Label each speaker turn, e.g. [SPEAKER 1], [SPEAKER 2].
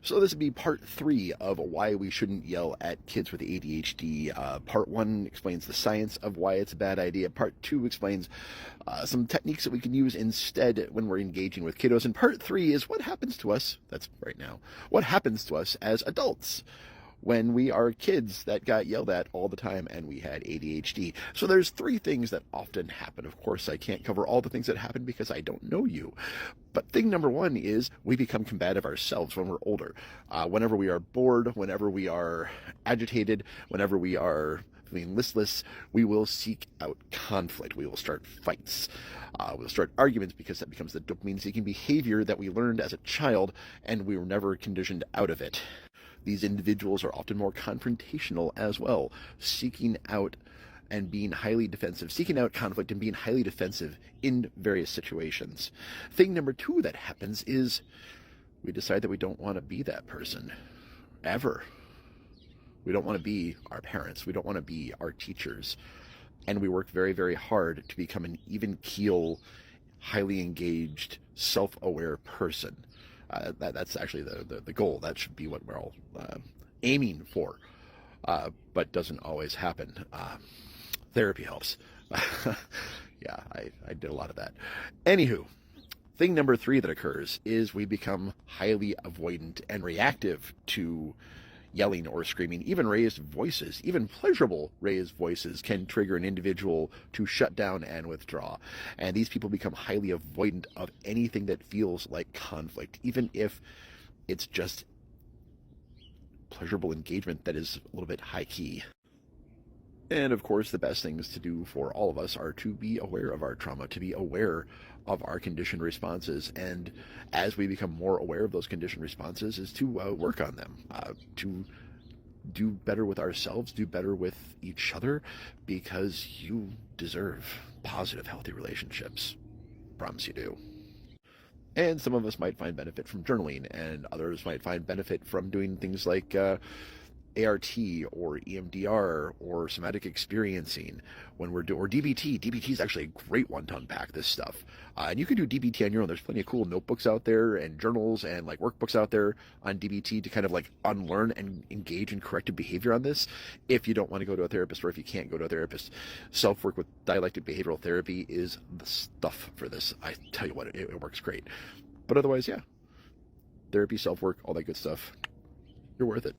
[SPEAKER 1] So this would be part 3 of why we shouldn't yell at kids with ADHD. Part 1 explains the science of why it's a bad idea. Part 2 explains some techniques that we can use instead when we're engaging with kiddos. And part 3 is what happens to us, that's right now, what happens to us as adults when we are kids that got yelled at all the time and we had ADHD. So there's 3 things that often happen. Of course, I can't cover all the things that happen because I don't know you. But thing number 1 is we become combative ourselves when we're older. Whenever we are bored, whenever we are agitated, whenever we are feeling listless, we will seek out conflict. We will start fights. We'll start arguments because that becomes the dopamine-seeking behavior that we learned as a child and we were never conditioned out of it. These individuals are often more confrontational as well, seeking out and being highly defensive, seeking out conflict and being highly defensive in various situations. Thing number 2 that happens is we decide that we don't want to be that person, ever. We don't want to be our parents. We don't want to be our teachers. And we work very, very hard to become an even keel, highly engaged, self-aware person. That's actually the goal. That should be what we're all aiming for, but doesn't always happen. Therapy helps. Yeah, I did a lot of that. Anywho, thing number 3 that occurs is we become highly avoidant and reactive to yelling or screaming. Even raised voices, even pleasurable raised voices, can trigger an individual to shut down and withdraw. And these people become highly avoidant of anything that feels like conflict, even if it's just pleasurable engagement that is a little bit high key. And of course, the best things to do for all of us are to be aware of our trauma, to be aware of our conditioned responses. And as we become more aware of those conditioned responses, is to work on them, to do better with ourselves, do better with each other, because you deserve positive, healthy relationships. Promise you do. And some of us might find benefit from journaling, and others might find benefit from doing things like ART or EMDR or somatic experiencing when we're doing, or DBT. DBT is actually a great one to unpack this stuff. And you can do DBT on your own. There's plenty of cool notebooks out there and journals and like workbooks out there on DBT to kind of like unlearn and engage in corrective behavior on this. If you don't want to go to a therapist, or if you can't go to a therapist, self-work with dialectic behavioral therapy is the stuff for this. I tell you what, it works great. But otherwise, yeah, therapy, self-work, all that good stuff. You're worth it.